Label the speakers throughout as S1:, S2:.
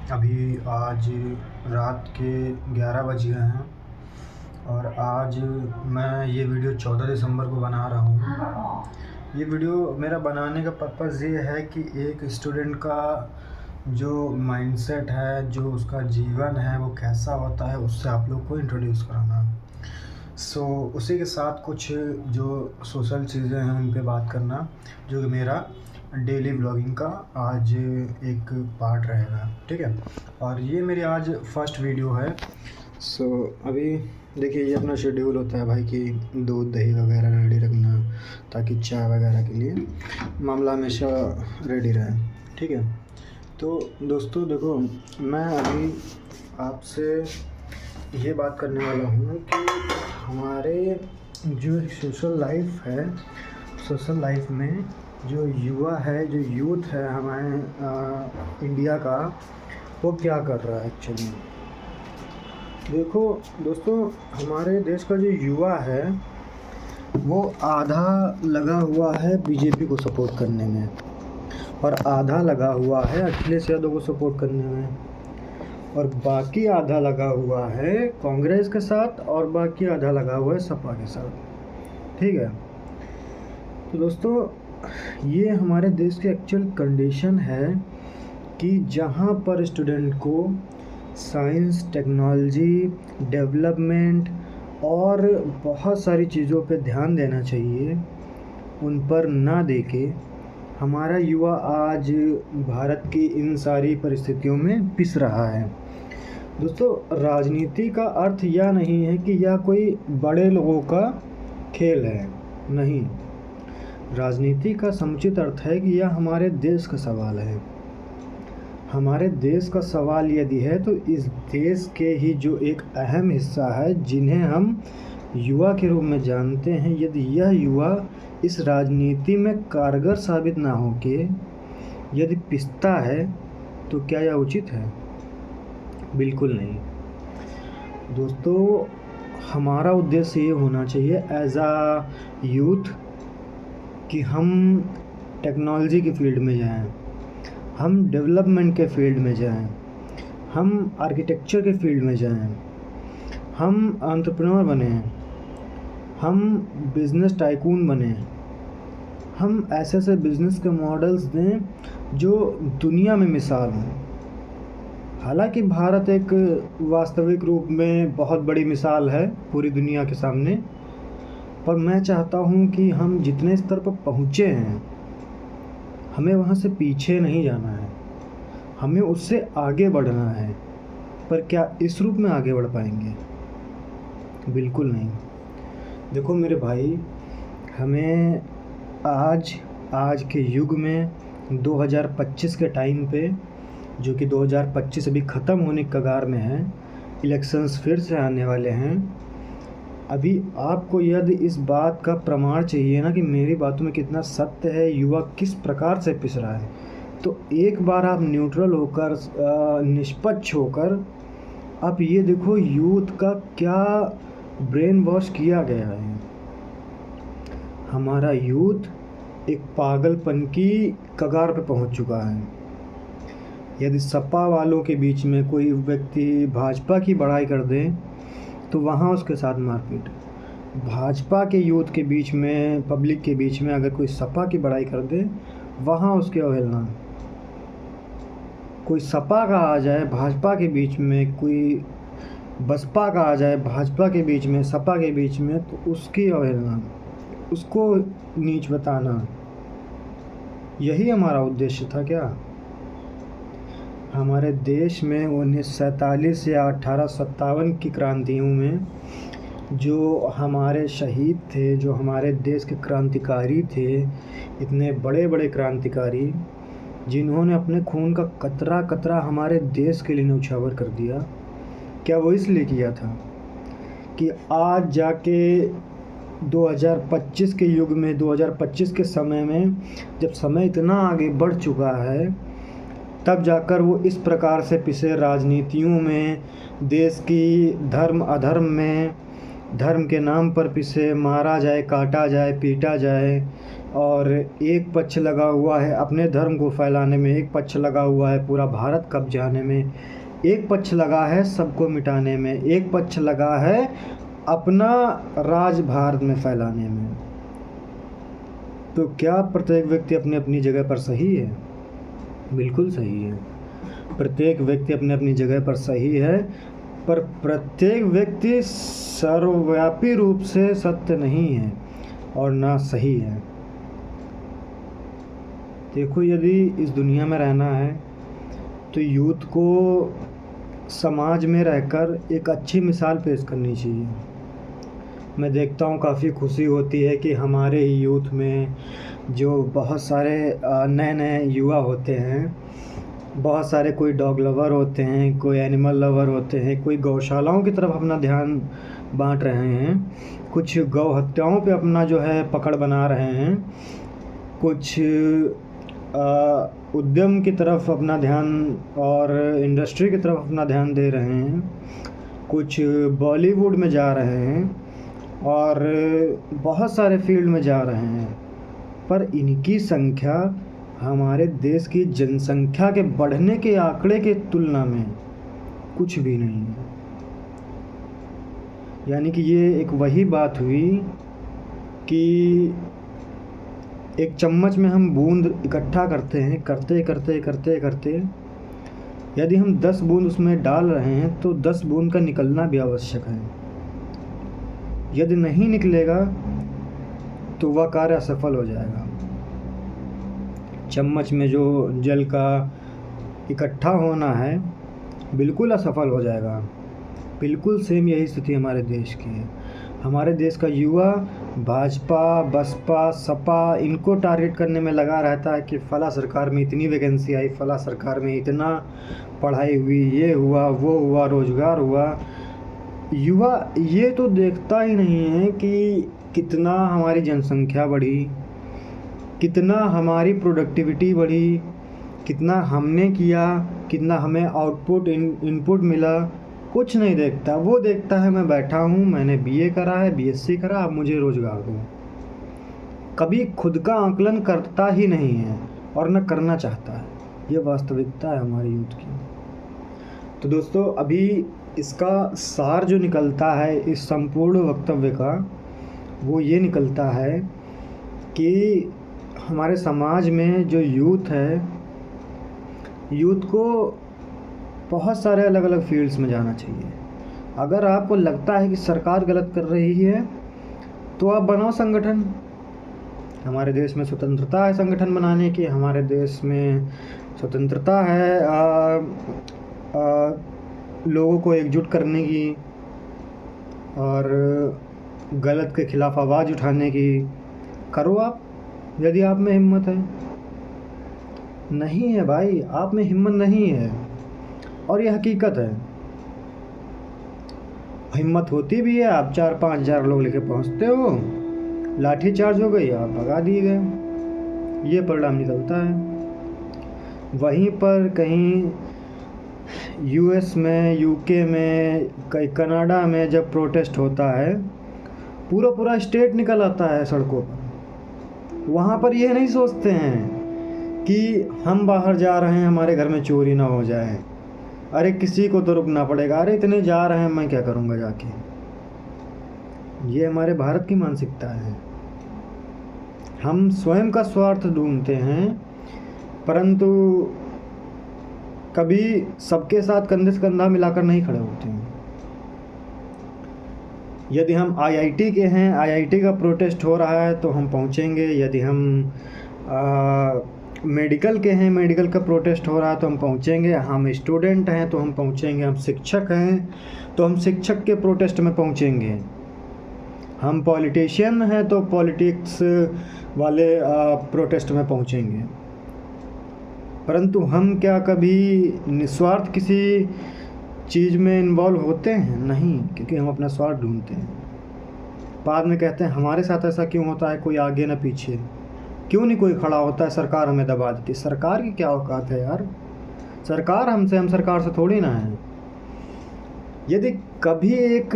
S1: अभी आज रात के 11 बज गए हैं और आज मैं ये वीडियो 14 दिसंबर को बना रहा हूँ। ये वीडियो मेरा बनाने का पर्पज़ ये है कि एक स्टूडेंट का जो माइंडसेट है, जो उसका जीवन है वो कैसा होता है, उससे आप लोग को इंट्रोड्यूस कराना। उसी के साथ कुछ जो सोशल चीज़ें हैं उन पे बात करना, जो कि मेरा डेली ब्लॉगिंग का आज एक पार्ट रहेगा, ठीक है। और ये मेरी आज फर्स्ट वीडियो है। अभी देखिए, ये अपना शेड्यूल होता है भाई कि दूध दही वगैरह रेडी रखना, ताकि चाय वगैरह के लिए मामला हमेशा रेडी रहे, ठीक है। तो दोस्तों देखो, मैं अभी आपसे ये बात करने वाला हूँ कि हमारे जो सोशल लाइफ है, सोशल लाइफ में जो युवा है, जो यूथ है हमारे इंडिया का, वो क्या कर रहा है एक्चुअली। देखो दोस्तों, हमारे देश का जो युवा है वो आधा लगा हुआ है बीजेपी को सपोर्ट करने में, और आधा लगा हुआ है अखिलेश यादव को सपोर्ट करने में, और बाकी आधा लगा हुआ है कांग्रेस के साथ, और बाकी आधा लगा हुआ है सपा के साथ, ठीक है। तो दोस्तों, ये हमारे देश की एक्चुअल कंडीशन है कि जहाँ पर स्टूडेंट को साइंस, टेक्नोलॉजी, डेवलपमेंट और बहुत सारी चीज़ों पे ध्यान देना चाहिए, उन पर ना देके हमारा युवा आज भारत की इन सारी परिस्थितियों में पिस रहा है। दोस्तों, राजनीति का अर्थ यह नहीं है कि यह कोई बड़े लोगों का खेल है, नहीं। राजनीति का समुचित अर्थ है कि यह हमारे देश का सवाल है। हमारे देश का सवाल यदि है तो इस देश के ही जो एक अहम हिस्सा है, जिन्हें हम युवा के रूप में जानते हैं, यदि यह युवा इस राजनीति में कारगर साबित ना हो के यदि पिसता है, तो क्या यह उचित है? बिल्कुल नहीं। दोस्तों, हमारा उद्देश्य ये होना चाहिए एज अ यूथ कि हम टेक्नोलॉजी की फील्ड में जाएं, हम डेवलपमेंट के फील्ड में जाएं, हम आर्किटेक्चर के फील्ड में जाएं, हम एंटरप्रेन्योर बने, हम बिज़नेस टाइकून बने, हम ऐसे ऐसे बिज़नेस के मॉडल्स दें जो दुनिया में मिसाल हों। हालांकि भारत एक वास्तविक रूप में बहुत बड़ी मिसाल है पूरी दुनिया के सामने, पर मैं चाहता हूं कि हम जितने स्तर पर पहुंचे हैं, हमें वहां से पीछे नहीं जाना है, हमें उससे आगे बढ़ना है। पर क्या इस रूप में आगे बढ़ पाएंगे? बिल्कुल नहीं। देखो मेरे भाई, हमें आज के युग में 2025 के टाइम पे, जो कि 2025 अभी ख़त्म होने के कगार में है, इलेक्शंस फिर से आने वाले हैं। अभी आपको यदि इस बात का प्रमाण चाहिए ना कि मेरी बातों में कितना सत्य है, युवा किस प्रकार से पिस रहा है, तो एक बार आप न्यूट्रल होकर, निष्पक्ष होकर आप ये देखो यूथ का क्या ब्रेन वॉश किया गया है। हमारा यूथ एक पागलपन की कगार पे पहुंच चुका है। यदि सपा वालों के बीच में कोई व्यक्ति भाजपा की बड़ाई कर दे तो वहाँ उसके साथ मारपीट, भाजपा के यूथ के बीच में, पब्लिक के बीच में अगर कोई सपा की बड़ाई कर दे, वहाँ उसकी अवहेलना। कोई सपा का आ जाए भाजपा के बीच में, कोई बसपा का आ जाए भाजपा के बीच में, सपा के बीच में, तो उसकी अवहेलना, उसको नीच बताना, यही हमारा उद्देश्य था क्या? हमारे देश में 1947 या 1857 की क्रांतियों में जो हमारे शहीद थे, जो हमारे देश के क्रांतिकारी थे, इतने बड़े बड़े क्रांतिकारी, जिन्होंने अपने खून का कतरा कतरा हमारे देश के लिए न्यौछावर कर दिया, क्या वो इसलिए किया था कि आज जाके 2025 के युग में, 2025 के समय में, जब समय इतना आगे बढ़ चुका है, तब जाकर वो इस प्रकार से पिसे राजनीतियों में, देश की धर्म अधर्म में, धर्म के नाम पर पिसे, मारा जाए, काटा जाए, पीटा जाए, और एक पक्ष लगा हुआ है अपने धर्म को फैलाने में, एक पक्ष लगा हुआ है पूरा भारत कब्जाने में, एक पक्ष लगा है सबको मिटाने में, एक पक्ष लगा है अपना राज भारत में फैलाने में। तो क्या प्रत्येक व्यक्ति अपनी अपनी जगह पर सही है? बिल्कुल सही है। प्रत्येक व्यक्ति अपनी अपनी जगह पर सही है, पर प्रत्येक व्यक्ति सर्वव्यापी रूप से सत्य नहीं है और ना सही है। देखो, यदि इस दुनिया में रहना है तो यूथ को समाज में रहकर एक अच्छी मिसाल पेश करनी चाहिए। मैं देखता हूँ काफ़ी खुशी होती है कि हमारे यूथ में जो बहुत सारे नए नए युवा होते हैं, बहुत सारे कोई डॉग लवर होते हैं, कोई एनिमल लवर होते हैं, कोई गौशालाओं की तरफ अपना ध्यान बांट रहे हैं, कुछ गौ हत्याओं पे अपना जो है पकड़ बना रहे हैं, कुछ उद्यम की तरफ अपना ध्यान और इंडस्ट्री की तरफ अपना ध्यान दे रहे हैं, कुछ बॉलीवुड में जा रहे हैं और बहुत सारे फील्ड में जा रहे हैं। पर इनकी संख्या हमारे देश की जनसंख्या के बढ़ने के आंकड़े के तुलना में कुछ भी नहीं है। यानी कि ये एक वही बात हुई कि एक चम्मच में हम बूंद इकट्ठा करते हैं, करते करते करते करते यदि हम 10 बूंद उसमें डाल रहे हैं तो 10 बूंद का निकलना भी आवश्यक है। यदि नहीं निकलेगा तो वह कार्य असफल हो जाएगा। चम्मच में जो जल का इकट्ठा होना है बिल्कुल असफल हो जाएगा। बिल्कुल सेम यही स्थिति हमारे देश की है। हमारे देश का युवा भाजपा, बसपा, सपा इनको टारगेट करने में लगा रहता है कि फला सरकार में इतनी वैकेंसी आई, फला सरकार में इतना पढ़ाई हुई, ये हुआ, वो हुआ, रोजगार हुआ। युवा ये तो देखता ही नहीं है कि कितना हमारी जनसंख्या बढ़ी, कितना हमारी प्रोडक्टिविटी बढ़ी, कितना हमने किया, कितना हमें आउटपुट इनपुट मिला। कुछ नहीं देखता। वो देखता है मैं बैठा हूँ, मैंने बीए करा है, बीएससी करा, अब मुझे रोज़गार दो। कभी खुद का आकलन करता ही नहीं है और न करना चाहता है। ये वास्तविकता है हमारी यूथ की। तो दोस्तों, अभी इसका सार जो निकलता है इस संपूर्ण वक्तव्य का, वो ये निकलता है कि हमारे समाज में जो यूथ है, यूथ को बहुत सारे अलग अलग फील्ड्स में जाना चाहिए। अगर आपको लगता है कि सरकार गलत कर रही है तो आप बनाओ संगठन। हमारे देश में स्वतंत्रता है संगठन बनाने की, हमारे देश में स्वतंत्रता है लोगों को एकजुट करने की और गलत के खिलाफ आवाज़ उठाने की। करो आप, यदि आप में हिम्मत है। नहीं है भाई, आप में हिम्मत नहीं है और ये हकीकत है। हिम्मत होती भी है, आप 4-5 हज़ार लोग लेके पहुंचते हो, लाठी चार्ज हो गई, आप भगा दिए गए, ये परिणाम निकलता है। वहीं पर कहीं यूएस में, यूके में, कहीं कनाडा में जब प्रोटेस्ट होता है, पूरा पूरा स्टेट निकल आता है सड़कों पर। वहाँ पर ये नहीं सोचते हैं कि हम बाहर जा रहे हैं, हमारे घर में चोरी ना हो जाए, अरे किसी को तो रुकना पड़ेगा, अरे इतने जा रहे हैं, मैं क्या करूँगा जाके। ये हमारे भारत की मानसिकता है। हम स्वयं का स्वार्थ ढूंढते हैं, परंतु कभी सबके साथ कंधे से कंधा मिलाकर नहीं खड़े होते हैं। यदि हम आईआईटी के हैं, आईआईटी का प्रोटेस्ट हो रहा है तो हम पहुंचेंगे। यदि हम मेडिकल के हैं, मेडिकल का प्रोटेस्ट हो रहा है तो हम पहुंचेंगे। हम स्टूडेंट हैं तो हम पहुंचेंगे। हम शिक्षक हैं तो हम शिक्षक के प्रोटेस्ट में पहुंचेंगे। हम पॉलिटिशियन हैं तो पॉलिटिक्स वाले प्रोटेस्ट में पहुंचेंगे। परंतु हम क्या कभी निस्वार्थ किसी चीज़ में इन्वॉल्व होते हैं? नहीं, क्योंकि हम अपना स्वार्थ ढूंढते हैं। बाद में कहते हैं हमारे साथ ऐसा क्यों होता है, कोई आगे ना पीछे, क्यों नहीं कोई खड़ा होता है, सरकार हमें दबा देती। सरकार की क्या औकात है यार? सरकार हमसे, हम सरकार से थोड़ी ना है। यदि कभी एक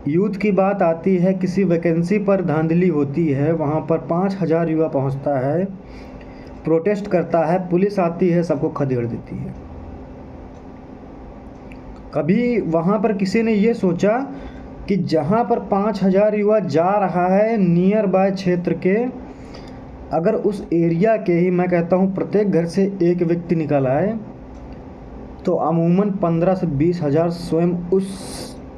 S1: यूथ की बात आती है, किसी वैकेंसी पर धांधली होती है, वहाँ पर 5,000 युवा पहुँचता है, प्रोटेस्ट करता है, पुलिस आती है, सबको खदेड़ देती है। कभी वहाँ पर किसी ने ये सोचा कि जहाँ पर 5,000 युवा जा रहा है नियर बाय क्षेत्र के, अगर उस एरिया के ही मैं कहता हूँ प्रत्येक घर से एक व्यक्ति निकल आए तो अमूमन 15 से 20,000 स्वयं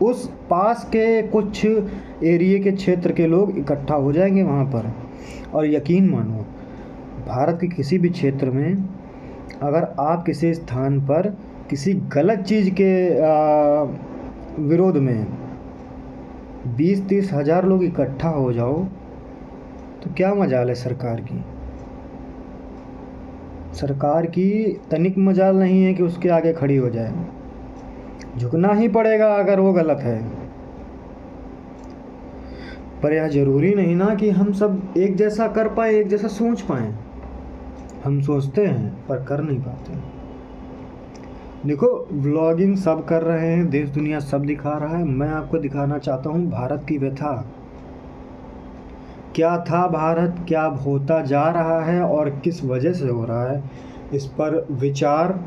S1: उस पास के कुछ एरिए के क्षेत्र के लोग इकट्ठा हो जाएंगे वहाँ पर। और यकीन मानो, भारत के किसी भी क्षेत्र में अगर आप किसी स्थान पर किसी गलत चीज़ के विरोध में 20-30 हज़ार लोग इकट्ठा हो जाओ तो क्या मजाल है सरकार की। सरकार की तनिक मजाल नहीं है कि उसके आगे खड़ी हो जाए, झुकना ही पड़ेगा अगर वो गलत है। पर यह ज़रूरी नहीं ना कि हम सब एक जैसा कर पाए, एक जैसा सोच पाएँ। हम सोचते हैं पर कर नहीं पाते। देखो, व्लॉगिंग सब कर रहे हैं, देश दुनिया सब दिखा रहा है, मैं आपको दिखाना चाहता हूँ भारत की व्यथा। क्या था भारत, क्या होता जा रहा है और किस वजह से हो रहा है, इस पर विचार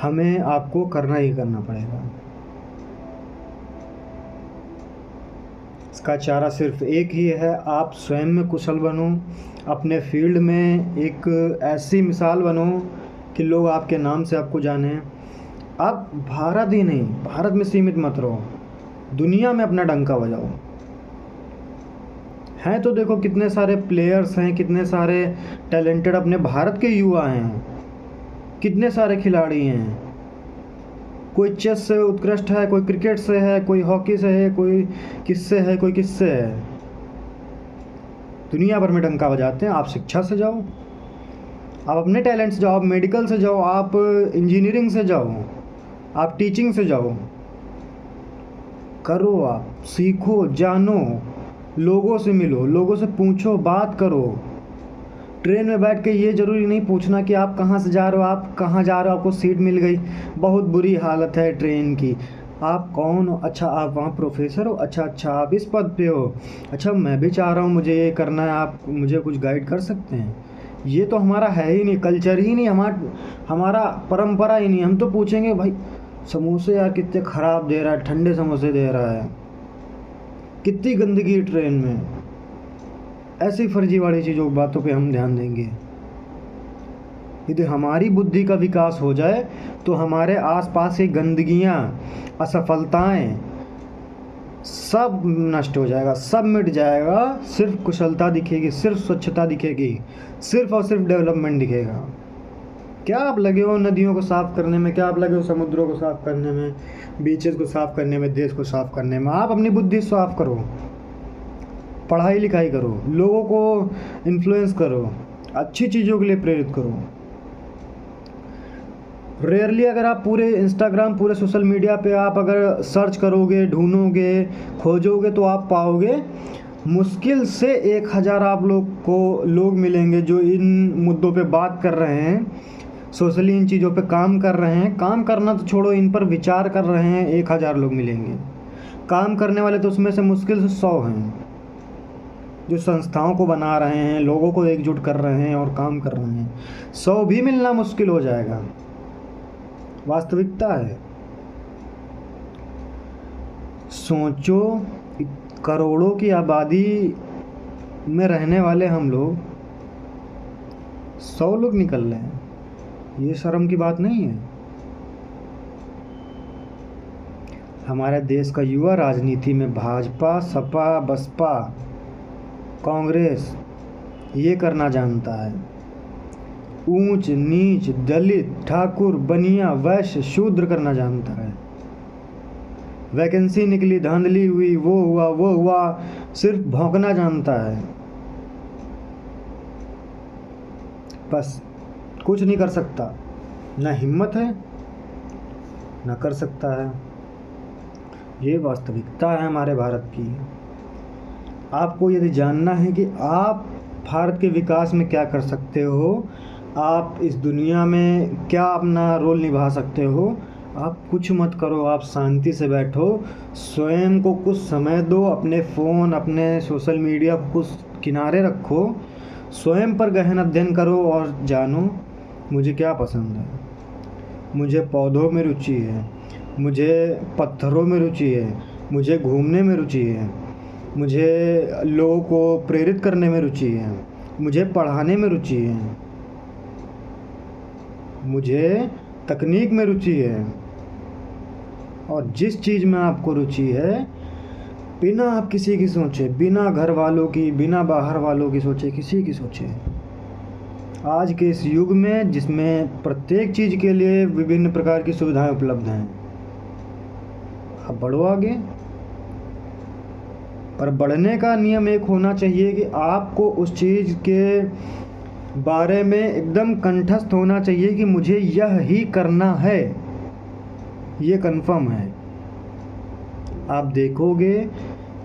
S1: हमें आपको करना ही करना पड़ेगा। इसका चारा सिर्फ एक ही है, आप स्वयं में कुशल बनो, अपने फील्ड में एक ऐसी मिसाल बनो कि लोग आपके नाम से आपको जाने। आप भारत ही नहीं, भारत में सीमित मत रहो, दुनिया में अपना डंका बजाओ। हैं तो देखो कितने सारे प्लेयर्स हैं, कितने सारे टैलेंटेड अपने भारत के युवा हैं, कितने सारे खिलाड़ी हैं। कोई चेस से उत्कृष्ट है, कोई क्रिकेट से है, कोई हॉकी से है, कोई किससे है, कोई किससे है। दुनिया भर में डंका बजाते हैं। आप शिक्षा से जाओ, आप अपने टैलेंट से जाओ, आप मेडिकल से जाओ, आप इंजीनियरिंग से जाओ, आप टीचिंग से जाओ, करो, आप सीखो, जानो, लोगों से मिलो, लोगों से पूछो, बात करो। ट्रेन में बैठ के ये ज़रूरी नहीं पूछना कि आप कहाँ से जा रहे हो, आप कहाँ जा रहे हो, आपको सीट मिल गई, बहुत बुरी हालत है ट्रेन की, आप कौन हो, अच्छा आप वहाँ प्रोफेसर हो, अच्छा आप इस पद पे हो, अच्छा मैं भी चाह रहा हूँ मुझे ये करना है, आप मुझे कुछ गाइड कर सकते हैं। ये तो हमारा है ही नहीं, कल्चर ही नहीं, हमारा परंपरा ही नहीं। हम तो पूछेंगे भाई समोसे यार कितने ख़राब दे रहा है, ठंडे समोसे दे रहा है, कितनी गंदगी ट्रेन में। ऐसी फर्जी वाली चीज़ों बातों पे हम ध्यान देंगे। यदि हमारी बुद्धि का विकास हो जाए तो हमारे आसपास की गंदगियाँ, असफलताएं सब नष्ट हो जाएगा, सब मिट जाएगा। सिर्फ कुशलता दिखेगी, सिर्फ स्वच्छता दिखेगी, सिर्फ और सिर्फ डेवलपमेंट दिखेगा। क्या आप लगे हो नदियों को साफ़ करने में, क्या आप लगे हो समुद्रों को साफ़ करने में, बीचेस को साफ़ करने में, देश को साफ़ करने में। आप अपनी बुद्धि साफ़ करो, पढ़ाई लिखाई करो, लोगों को इन्फ्लुएंस करो, अच्छी चीज़ों के लिए प्रेरित करो। रेयरली अगर आप पूरे इंस्टाग्राम, पूरे सोशल मीडिया पे आप अगर सर्च करोगे, ढूंढोगे, खोजोगे तो आप पाओगे मुश्किल से 1,000 आप लोग मिलेंगे जो इन मुद्दों पे बात कर रहे हैं, सोशली इन चीज़ों पे काम कर रहे हैं। काम करना तो छोड़ो, इन पर विचार कर रहे हैं 1,000 लोग मिलेंगे। काम करने वाले तो उसमें से मुश्किल से 100 हैं जो संस्थाओं को बना रहे हैं, लोगों को एकजुट कर रहे हैं और काम कर रहे हैं। 100 भी मिलना मुश्किल हो जाएगा, वास्तविकता है। सोचो, करोड़ों की आबादी में रहने वाले हम लोग 100 लोग निकल रहे हैं, ये शर्म की बात नहीं है। हमारे देश का युवा राजनीति में भाजपा, सपा, बसपा, कांग्रेस ये करना जानता है। ऊंच नीच, दलित, ठाकुर, बनिया, वैश्य, शूद्र करना जानता है। वैकेंसी निकली, धांधली हुई, वो हुआ, सिर्फ भौंकना जानता है। बस कुछ नहीं कर सकता, ना हिम्मत है, ना कर सकता है। ये वास्तविकता है हमारे भारत की। आपको यदि जानना है कि आप भारत के विकास में क्या कर सकते हो, आप इस दुनिया में क्या अपना रोल निभा सकते हो, आप कुछ मत करो, आप शांति से बैठो, स्वयं को कुछ समय दो, अपने फ़ोन, अपने सोशल मीडिया को कुछ किनारे रखो, स्वयं पर गहन अध्ययन करो और जानो मुझे क्या पसंद है। मुझे पौधों में रुचि है, मुझे पत्थरों में रुचि है, मुझे घूमने में रुचि है, मुझे लोगों को प्रेरित करने में रुचि है, मुझे पढ़ाने में रुचि है, मुझे तकनीक में रुचि है। और जिस चीज़ में आपको रुचि है, बिना आप किसी की सोचे, बिना घर वालों की, बिना बाहर वालों की सोचे, किसी की सोचे, आज के इस युग में जिसमें प्रत्येक चीज़ के लिए विभिन्न प्रकार की सुविधाएं उपलब्ध हैं, आप बढ़ो आगे। पर बढ़ने का नियम एक होना चाहिए कि आपको उस चीज़ के बारे में एकदम कंठस्थ होना चाहिए कि मुझे यह ही करना है, ये कंफर्म है। आप देखोगे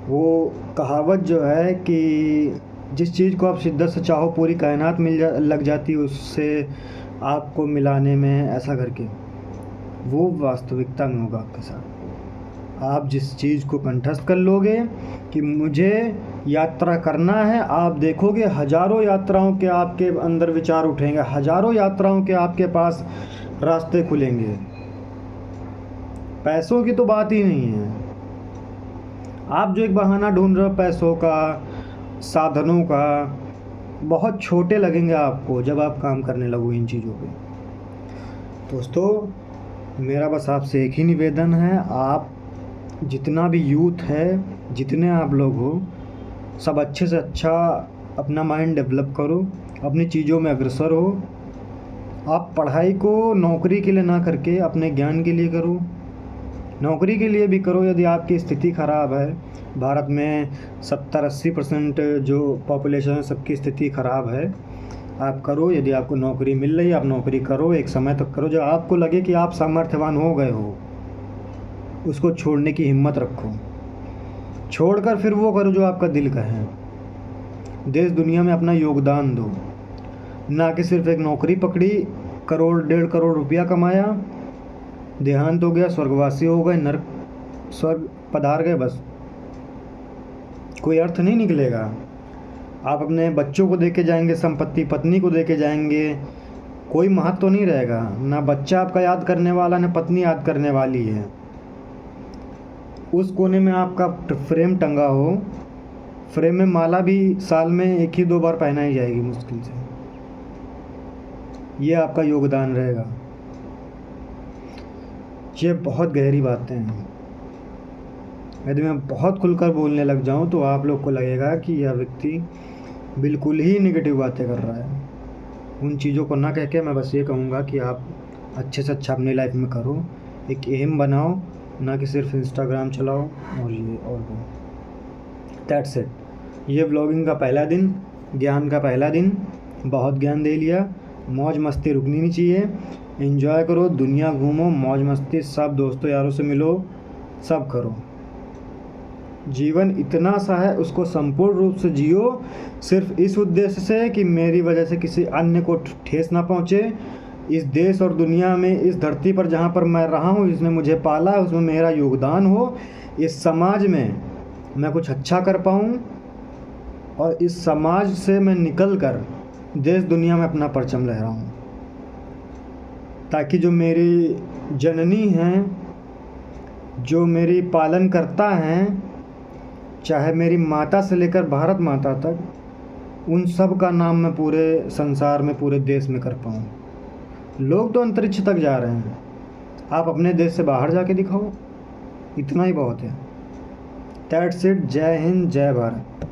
S1: वो कहावत जो है कि जिस चीज़ को आप शिद्दत से चाहो पूरी कायनात लग जाती है उससे आपको मिलाने में, ऐसा करके वो वास्तविकता में होगा आपके साथ। आप जिस चीज़ को कंठस्थ कर लोगे कि मुझे यात्रा करना है, आप देखोगे हज़ारों यात्राओं के आपके अंदर विचार उठेंगे, हज़ारों यात्राओं के आपके पास रास्ते खुलेंगे। पैसों की तो बात ही नहीं है। आप जो एक बहाना ढूंढ रहे हो पैसों का, साधनों का, बहुत छोटे लगेंगे आपको जब आप काम करने लगोगे इन चीज़ों पे। दोस्तों, मेरा बस आपसे एक ही निवेदन है, आप जितना भी यूथ है, जितने आप लोग हो, सब अच्छे से अच्छा अपना माइंड डेवलप करो, अपनी चीज़ों में अग्रसर हो। आप पढ़ाई को नौकरी के लिए ना करके अपने ज्ञान के लिए करो। नौकरी के लिए भी करो यदि आपकी स्थिति ख़राब है। भारत में 70-80% जो पॉपुलेशन है सबकी स्थिति ख़राब है। आप करो, यदि आपको नौकरी मिल रही है आप नौकरी करो, एक समय तक करो, जब आपको लगे कि आप सामर्थ्यवान हो गए हो, उसको छोड़ने की हिम्मत रखो। छोड़कर फिर वो करो जो आपका दिल कहे। देश दुनिया में अपना योगदान दो, ना कि सिर्फ एक नौकरी पकड़ी, करोड़ 1.5 करोड़ रुपया कमाया, देहांत हो गया, स्वर्गवासी हो गए, नरक स्वर्ग पधार गए, बस कोई अर्थ नहीं निकलेगा। आप अपने बच्चों को देके जाएंगे, संपत्ति पत्नी को देके जाएंगे, कोई महत्व तो नहीं रहेगा। ना बच्चा आपका याद करने वाला, ना पत्नी याद करने वाली है। उस कोने में आपका फ्रेम टंगा हो, फ्रेम में माला भी साल में 1 ही 2 बार पहना ही जाएगी मुश्किल से। ये आपका योगदान रहेगा। ये बहुत गहरी बातें हैं। यदि मैं बहुत खुलकर बोलने लग जाऊं तो आप लोग को लगेगा कि यह व्यक्ति बिल्कुल ही नेगेटिव बातें कर रहा है। उन चीज़ों को ना कह के मैं बस ये कहूँगा कि आप अच्छे से अच्छा अपनी लाइफ में करो, एक एम बनाओ, ना कि सिर्फ इंस्टाग्राम चलाओ और ये और वो। That's it. ये व्लॉगिंग का पहला दिन, ज्ञान का पहला दिन, बहुत ज्ञान दे लिया। मौज मस्ती रुकनी नहीं चाहिए। एंजॉय करो, दुनिया घूमो, मौज मस्ती, सब दोस्तों यारों से मिलो, सब करो। जीवन इतना सा है, उसको संपूर्ण रूप से जियो, सिर्फ इस उद्देश्य से कि मेरी वजह से किसी अन्य को ठेस ना पहुँचे। इस देश और दुनिया में, इस धरती पर जहाँ पर मैं रहा हूँ, जिसने मुझे पाला, उसमें मेरा योगदान हो। इस समाज में मैं कुछ अच्छा कर पाऊँ और इस समाज से मैं निकल कर देश दुनिया में अपना परचम लहराऊँ, ताकि जो मेरी जननी हैं, जो मेरी पालन करता हैं, चाहे मेरी माता से लेकर भारत माता तक, उन सब का नाम मैं पूरे संसार में, पूरे देश में कर पाऊँ। लोग तो अंतरिक्ष तक जा रहे हैं, आप अपने देश से बाहर जाके दिखाओ, इतना ही बहुत है। That's it. जय हिंद, जय भारत।